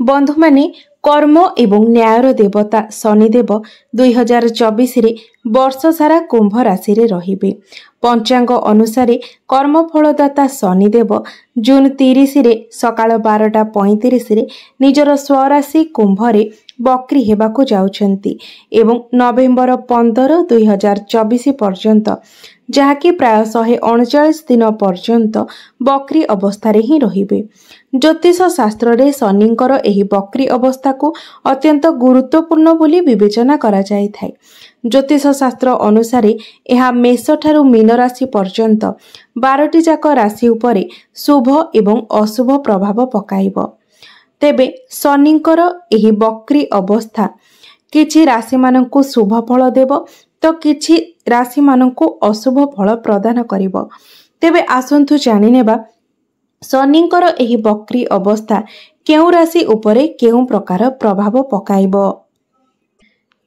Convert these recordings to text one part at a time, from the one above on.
बंधु माने कर्म एवं न्यायर देवता शनिदेव 2024 रे वर्ष सारा कुंभ राशि रे रहिबे। पंचांग अनुसार कर्मफलदाता शनिदेव जून 30 रे सकाळ 12:35 रे निजर स्वराशि कुंभ रे बक्री हेबाकू जाउछंती एवं नवेम्बर 15 2024 पर्यंत जहाँकि प्राय 139 दिन पर्यंत बक्री अवस्था रे ही रहिबे। ज्योतिष शास्त्र रे शनिंकर एही बक्री अवस्था को अत्यंत गुरुत्वपूर्ण बोली विवेचना करा जाय थाए। ज्योतिष शास्त्र अनुसार यह मेष ठारू मीन राशि पर्यंत 12टी जाक राशि उपरे शुभ एवं अशुभ प्रभाव पकाइब। तेबे शनिंकर एही बक्री अवस्था किछि राशि माननकु शुभ फल देव तो किछि राशि माननकु अशुभ फल प्रदान करिब। तेबे आसंतु जानि नेबा शनिंकर एही बक्री अवस्था केउ राशि उपरे केउ प्रकार प्रभाव पकाइब।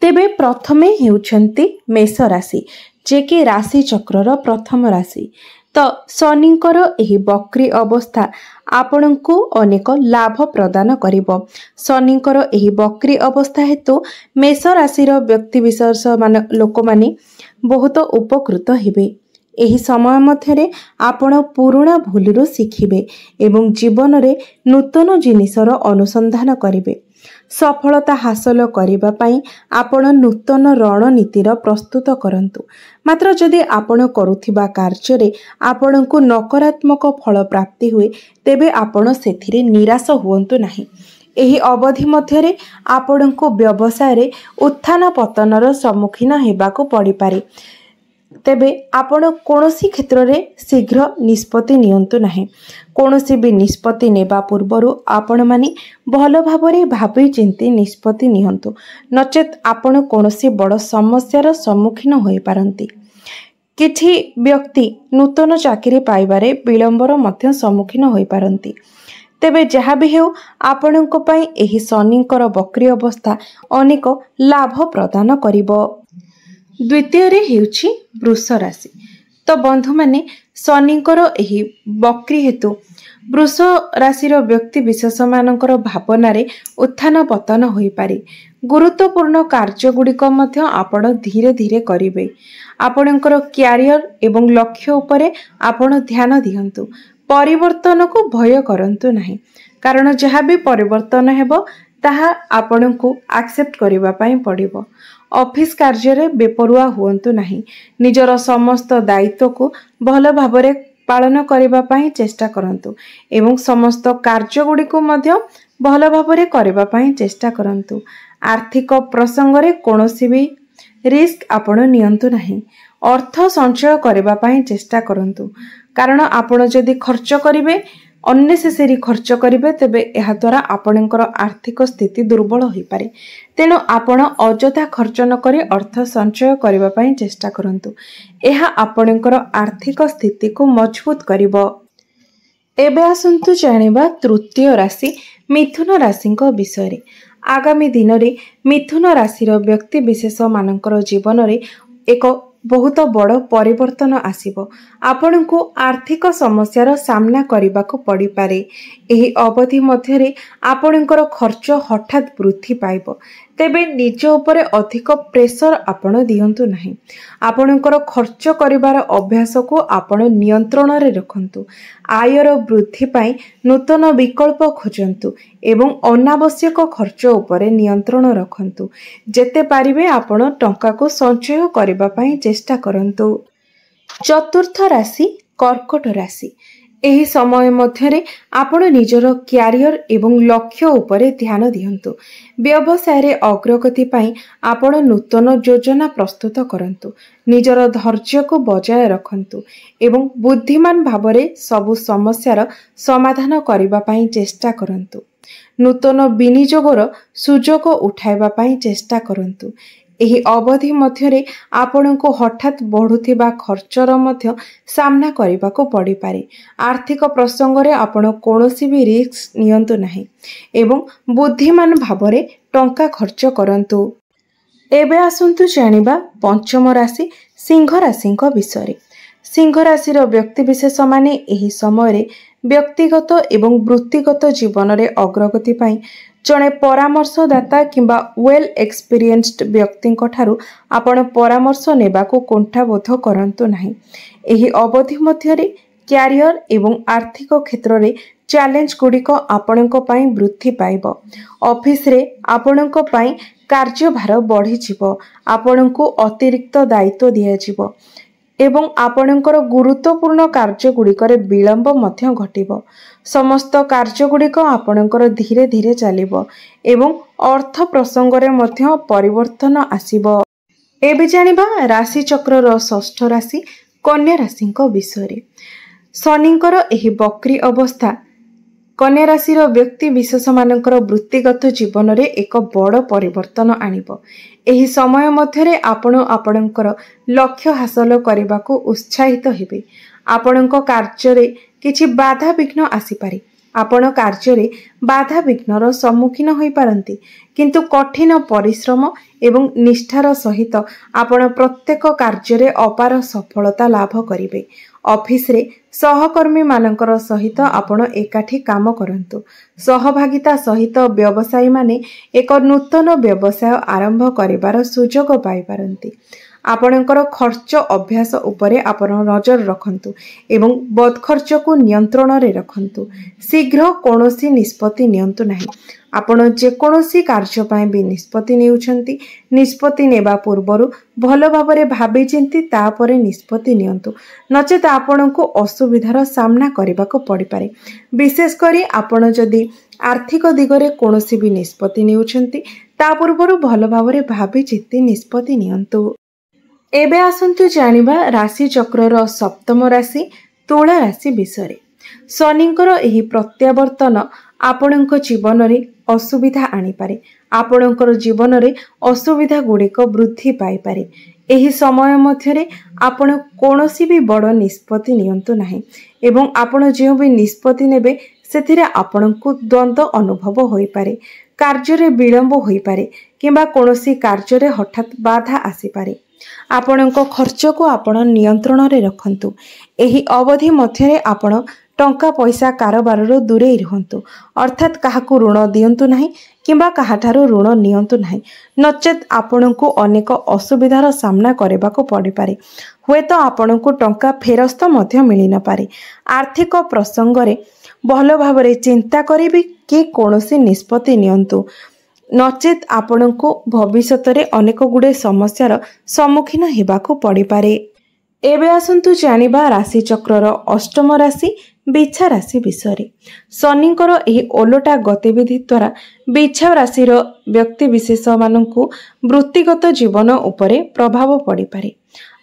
तेबे प्रथमे हेउछंती मेष राशि जे कि राशि चक्रर प्रथम राशि। तो शनिंकर एही बक्री अवस्था आपणଙ୍କୁ अनेक लाभ प्रदान करिब। शनिंकर एही बक्री अवस्था हेतु मेष राशिर व्यक्ति विशेष मान लोक माने बहुत उपकृत हेबे। एही समय मध्यरे आपण पुराणा भूलरू शिखिबे एवं जीवन रे नूतन जिनिसर अनुसंधान करिबे। सफलता हासिल करिबा पई आपण नूतन रणनीतिर प्रस्तुत करंतु। मात्र जदि आपण करुथिबा कार्य रे आपणଙ୍କୁ नकारात्मक फल प्राप्ति हुए तेबे आपण सेथिरे निराश हुअंतु नाही। एही अवधि मध्यरे आपणଙ୍କୁ व्यवसाय रे उत्थान पतनर सम्मुखीन हेबाकू पड़ी पारे। तेबे आपण कोनोसी क्षेत्र रे शीघ्र निष्पत्ति नियंतु नाही। कोनोसी भी निष्पत्ति नेबा पूर्वरु आपण माने भलो भाबरे भाबी चिंती निष्पत्ति नियंतु, नचेत आपण कोनोसी बड़ समस्यार सम्मुखीन होई पारंती। किछि व्यक्ति नूतन चाकरी पाइबारे विलंबर मध्य सम्मुखीन होई पारंती। तेबे जहाँ भी हेउ आपणଙ୍କ ପାଇଁ एही शनिंकर बक्री अवस्था अनेक लाभ प्रदान करिबो। द्वितीय रे हेउछि वृष राशि। तो बंधु माने शनिंकर एही बक्री हेतु वृष राशिर व्यक्ति विशेष मानकर भावना रे उत्थान पतन होई पारे। गुरुत्वपूर्ण कार्य गुड़िक मध्य आपण धीरे धीरे करिवे। आपणकर क्यारियर एवं लक्ष्य उपरे आपण ध्यान दियंतु। परिवर्तन को भय करंतु नाही, कारण जहाँ भी परिवर्तन हेबो ताहा आपणଙ୍କୁ एक्सेप्ट करिबा पई पड़िबो। ऑफिस कार्य रे बेपरुआ हुअंतु नाही। निजर समस्त दायित्व को भल भाबरे पालन करिबा पई चेष्टा करंतु एवं समस्त कार्य गुडी को मध्य भल भाबरे करिबा पई चेष्टा करंतु। आर्थिक प्रसंग रे कोनोसी भी रिस्क आपण नियंतु नाही। अर्थ संचय करिबा पई चेष्टा करंतु, कारण आपण जदि खर्च करिवे अननेसेसरी खर्च करिवे तेबे एहा द्वारा आपणकर आर्थिक स्थिति दुर्बल होई पारे। तेणु आपण अजथा खर्च न करी अर्थ संचय करिबा पई चेष्टा करंतु। एहा आपणकर आर्थिक स्थिति को मजबूत करिवो। एबे आसंतु जानिबा तृतीय राशि मिथुन राशिक विषय रे। आगामी दिन रे मिथुन राशिर व्यक्ति विशेष मानकर जीवन रे एक बहुत बड़ परिवर्तन आसीबो। आपणଙ୍କୁ आर्थिक समस्यार सामना करिबाकू पड़ी पारे। एही अवधि मध्यरे आपणकर खर्च हठात वृद्धि पाइबो। तेबे निज उपरे अधिक प्रेशर आपण दियंतु नाही। आपणकर खर्च करिवार अभ्यास को आपण नियंत्रण रे रखंतु। आयर वृद्धि पाई नूतन विकल्प खोजंतु एवं अनावश्यक खर्च उपरे नियंत्रण रखंतु। जेते पारिबे आपण टंका को संचय करिबा पई चेष्टा करंतु। चतुर्थ राशि कर्कट राशि। एही समय मध्यरे आपण निजर क्यारियर एवं लक्ष्य उपरे ध्यान दियंतु। व्यवसाय रे अग्रगति पाई आपण नूतन योजना प्रस्तुत करंतु। निजर धैर्य को बजाय रखंतु एवं बुद्धिमान भावरे सबु समस्यार समाधान करिबा पाई चेष्टा करंतु। नूतन विनियोगर सुजोग उठाइबा पाई चेष्टा करंतु। एही अवधि मध्यरे आपणଙ୍କୁ हठात बढ़ुथिबा खर्चर मध्य सामना करिबाकू पड़ी पारे। आर्थिक प्रसंग रे आपण कोनोसी भी रिस्क नियंतु नाही एवं बुद्धिमान भावरे टंका खर्च करंतु। एबे आसंतु जानिबा पंचम राशि सिंह राशिक विषय रे। सिंह राशिर व्यक्ति विशेष माने एही समय रे व्यक्तिगत एवं वृत्तिगत जीवन रे अग्रगति पाई जड़े परामर्शदाता किंबा वेल एक्सपीरियंस्ड व्यक्ति ठारू आपण परामर्श नेबाकू कुंठाबोध करंतु नाही। एही अवधि मध्यरे क्यारियर एवं आर्थिक क्षेत्र में चैलेंज गुड़िक आपणक पई वृद्धि पाइब। ऑफिस रे आपणक पई कार्यभार बढ़ी जीवो, आपणकू अतिरिक्त दायित्व दिया जीवो एवं आपणकर गुरुत्वपूर्ण कार्य गुड़िकर विलंब मध्य घटिबो। समस्त कार्य गुड़िक आपणकर धीरे धीरे चलिबो एवं अर्थ प्रसंग रे मध्य परिवर्तन आसीबो। एबे जानिबा राशि चक्रर षष्ठ राशि कन्या राशिंक विषय। शनिंकर एही वक्री अवस्था कन्या राशि व्यक्ति विशेष मानकर वृत्तिगत जीवन रे एक बड़ परिवर्तन आनिबो। एही समय मध्यरे आपण आपणकर लक्ष्य हासिल करबाकू उत्साहित हेबे। आपणक कार्य रे किछि बाधा विघ्न आसी पारे। आपण कार्य रे बाधा विघ्नर सम्मुखीन होई पारंती, किंतु कठिन परिश्रम एवं निष्ठार सहित आपण प्रत्येक कार्य रे अपार सफलता लाभ करिवे। ऑफिस रे सहकर्मी मानकर सहित आपण एकाठी काम करंतु। सहभागिता सहित व्यवसायी माने एक नूतन व्यवसाय आरंभ करिवार सुजोग पाई पारंती। आपणकर खर्च अभ्यास उपरे आपण नजर रखंतु एवं बद खर्च को नियंत्रण रे रखंतु। शीघ्र कोनोसी निष्पत्ति नियंतु नाही। आपण जे कोनोसी कार्य पाए भी निष्पत्ति नेउछंती, निष्पत्ति नेबा पूर्वरु भल भाबरे भाबी चिंती तापरे निष्पत्ति नियंतु, नचेत आपणको असुविधार सामना करबाको पड़ी पारे। विशेष करी आपण जदि आर्थिक दिगरे कोनोसी भी निष्पत्ति नेउछंती ता पूर्वरु भल भाबरे भाबी चिंती निष्पत्ति नियंतु। एबे आसंतु जानिबा राशि चक्रर सप्तम राशि तुला राशि विषय। शनिंकर एही प्रत्यावर्तन आपणक जीवन रे असुविधा आनी पारे। आपणकर जीवन रे असुविधा गुड़िक वृद्धि पाई पारे। एही समय मध्यरे आपण कोनोसी भी बड़ निष्पत्ति नियंतु नाही एवं आपण जे भी निष्पत्ति नेबे सेथिरे आपणकू द्वंद्व अनुभव होई पारे। कार्य रे विलंब होई पारे किंबा कोनोसी कार्य रे हठात बाधा आसी पारे। आपणक खर्च को आपण नियंत्रण रे रखंतु। एही अवधि मध्यरे आपण टंका पैसा कारोबार दूरे रहंतु, अर्थात काहाकू ऋण दियंतु नाही किंबा काहाठारू ऋण नियंतु नाही, नचेत आपणकू अनेक असुविधार सामना करबाको पड़ी पारे। हुएत आपणकू टंका फेरस्त मध्य मिली न पारे। आर्थिक प्रसंग रे भल भाबरे चिंता करिबि कि कोनोसी निष्पत्ति नियंतु, नचेत आपणकू भविष्यत रे अनेक गुडे समस्यार सम्मुखीन हेबाकू पड़ी पारे। एबे आसंतु जानिबा राशि चक्रर अष्टम राशि बिछा राशि विषय। शनिंकर एही ओलोटा गतिविधि द्वारा बिछा राशिर व्यक्ति विशेष मानकू वृत्तिगत जीवन उपरे प्रभाव पड़ी पारे।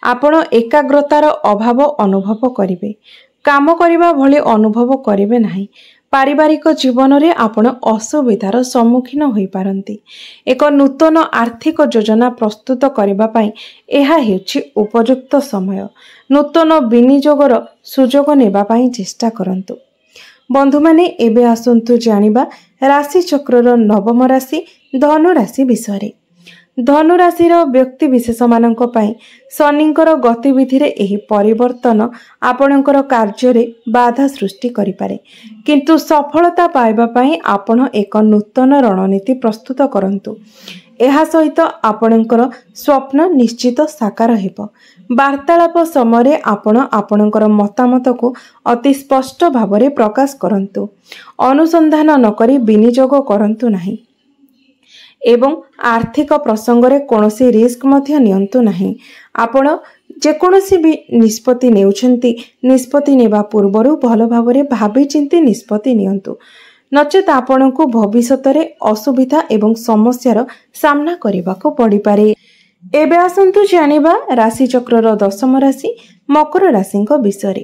आपण एकाग्रतार अभाव अनुभव करिवे, काम करिबा भली अनुभव करिवे नाही। पारिवारिक जीवन रे आपण असुविधार सम्मुखीन होई पारंती। एक नूतन आर्थिक योजना प्रस्तुत करबा पई एहा हेउछि उपयुक्त समय। नूतन विनियोगर सुजोग नेबा पई चेष्टा करंतु। बंधु माने एबे आसंतु जानिबा राशि चक्रर नवम राशि धनु राशि विषय। धनु राशिर व्यक्ति विशेष मानक पई शनिंकर गतिविधि रे एही परिवर्तन आपणकर कार्य रे बाधा सृष्टि करि पारे, किंतु सफलता पाइबा पई आपण एक नूतन रणनीति प्रस्तुत करंतु। एहा सहित आपणकर स्वप्न निश्चित साकार हेबो। वार्तालाप समय आपण आपणकर मतामत को अति स्पष्ट भावरे प्रकाश करंतु। अनुसंधान नकरी विनियोग करंतु नाही एवं आर्थिक प्रसंग रे कोनोसी रिस्क मध्य नियंतु नाही। आपण जेकोनोसी भी निष्पत्ति नेउछंती, निष्पत्ति नेबा पूर्वरु भल भावरे भाबी चिंती निष्पत्ति नियंतु, नचेत आपणकू भविष्यत रे असुविधा एवं समस्यार सामना करबाको पड़ी पारे। एबे आसंतु जानिबा राशि चक्रर दशम राशि मकर राशिंक विषय।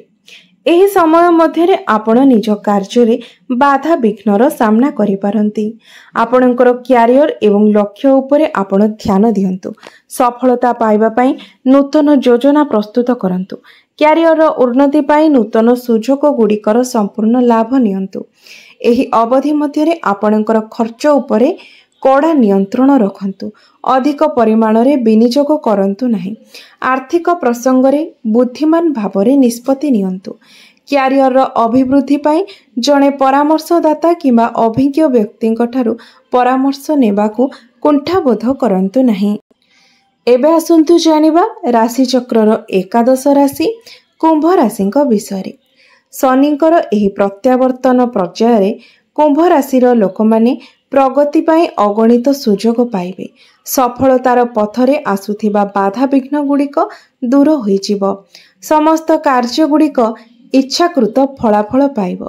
एही समय मध्यरे आपण निज कार्य रे बाधा विघ्नर सामना करि पारंती। आपणकर क्यारियर एवं लक्ष्य उपरे आपण ध्यान दियंतु। सफलता पाइबा पई नूतन योजना प्रस्तुत करंतु। क्यारियर उन्नति पाई नूतन सुजोग गुड़िकर संपूर्ण लाभ नियंतु। एही अवधि मध्यरे आपणकर खर्च उपरे कड़ा नियंत्रण रखंतु। अधिक परिमाण रे विनियोग करंतु नाही। आर्थिक प्रसंग रे बुद्धिमान भावरे निष्पत्ति नियंतु। କ୍ୟାରିୟରର ଅଭିବୃଦ୍ଧି ପାଇଁ ଜଣେ ପରାମର୍ଶଦାତା କିମ୍ବା ଅଭିଜ୍ଞ ବ୍ୟକ୍ତିଙ୍କଠାରୁ ପରାମର୍ଶ ନେବାକୁ କୁଣ୍ଠାବୋଧ କରନ୍ତୁ ନାହିଁ। ଏବେ ଆସନ୍ତୁ ଜାଣିବା ରାଶିଚକ୍ରର ଏକାଦଶ ରାଶି କୁମ୍ଭ ରାଶିଙ୍କ ବିଷୟରେ। ଶନିଙ୍କର ଏହି ପ୍ରତ୍ୟାବର୍ତ୍ତନ ପର୍ଯ୍ୟାୟରେ କୁମ୍ଭ ରାଶିର ଲୋକମାନେ ପ୍ରଗତି ପାଇଁ ଅଗଣିତ ସୁଯୋଗ ପାଇବେ। ସଫଳତାର ପଥରେ ଆସୁଥିବା ବାଧାବିଘ୍ନ ଗୁଡ଼ିକ ଦୂର ହୋଇଯିବ। ସମସ୍ତ କାର୍ଯ୍ୟଗୁଡ଼ିକ ଇଚ୍ଛାକୃତ ଫଳାଫଳ ପାଇବ।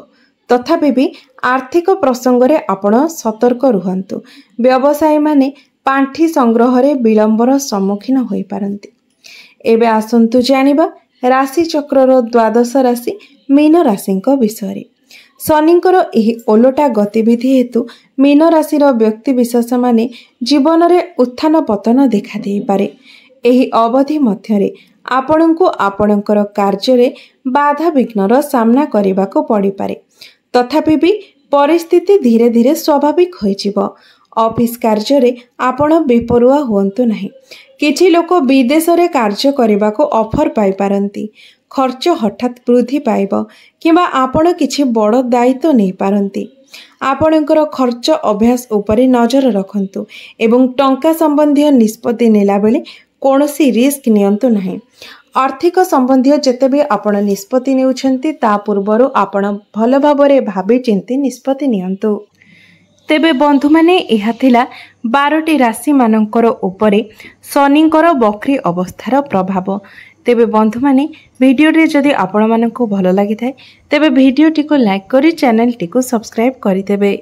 ତଥାପି ବି ଆର୍ଥିକ ପ୍ରସଙ୍ଗରେ ଆପଣ ସତର୍କ ରୁହନ୍ତୁ। ବ୍ୟବସାୟୀମାନେ ପାଣ୍ଠି ସଂଗ୍ରହରେ ବିଳମ୍ବର ସମ୍ମୁଖୀନ ହୋଇପାରନ୍ତି। ଏବେ ଆସନ୍ତୁ ଜାଣିବା ରାଶିଚକ୍ରର ଦ୍ୱାଦଶ ରାଶି ମୀନ ରାଶିଙ୍କ ବିଷୟରେ। ଶନିଙ୍କର ଏହି ଓଲଟା ଗତିବିଧି ହେତୁ ମୀନ ରାଶିର ବ୍ୟକ୍ତିବିଶେଷମାନେ ଜୀବନରେ ଉତ୍ଥାନ ପତନ ଦେଖାଦେଇପାରେ। ଏହି ଅବଧି ମଧ୍ୟରେ ଆପଣଙ୍କୁ ଆପଣଙ୍କର କାର୍ଯ୍ୟରେ ବାଧାବିଘ୍ନର ସାମ୍ନା କରିବାକୁ ପଡ଼ିପାରେ। ତଥାପି ବି ପରିସ୍ଥିତି ଧୀରେ ଧୀରେ ସ୍ୱାଭାବିକ ହୋଇଯିବ। ଅଫିସ କାର୍ଯ୍ୟରେ ଆପଣ ବେପରୁଆ ହୁଅନ୍ତୁ ନାହିଁ। କିଛି ଲୋକ ବିଦେଶରେ କାର୍ଯ୍ୟ କରିବାକୁ ଅଫର ପାଇପାରନ୍ତି। ଖର୍ଚ୍ଚ ହଠାତ୍ ବୃଦ୍ଧି ପାଇବ କିମ୍ବା ଆପଣ କିଛି ବଡ଼ ଦାୟିତ୍ୱ ନେଇପାରନ୍ତି। ଆପଣଙ୍କର ଖର୍ଚ୍ଚ ଅଭ୍ୟାସ ଉପରେ ନଜର ରଖନ୍ତୁ ଏବଂ ଟଙ୍କା ସମ୍ବନ୍ଧୀୟ ନିଷ୍ପତ୍ତି ନେଲାବେଳେ କୌଣସି ରିସ୍କ ନିଅନ୍ତୁ ନାହିଁ। ଆର୍ଥିକ ସମ୍ବନ୍ଧୀୟ ଯେତେ ବି ଆପଣ ନିଷ୍ପତ୍ତି ନେଉଛନ୍ତି ତା ପୂର୍ବରୁ ଆପଣ ଭଲ ଭାବରେ ଭାବି ଚିନ୍ତି ନିଷ୍ପତ୍ତି ନିଅନ୍ତୁ। ତେବେ ବନ୍ଧୁମାନେ ଏହା ଥିଲା 12ଟି ରାଶିମାନଙ୍କର ଉପରେ ଶନିଙ୍କର ବକ୍ରି ଅବସ୍ଥାର ପ୍ରଭାବ। ତେବେ ବନ୍ଧୁମାନେ ଭିଡ଼ିଓଟି ଯଦି ଆପଣମାନଙ୍କୁ ଭଲ ଲାଗିଥାଏ ତେବେ ଭିଡ଼ିଓଟିକୁ ଲାଇକ୍ କରି ଚ୍ୟାନେଲଟିକୁ ସବସ୍କ୍ରାଇବ୍ କରିଦେବେ।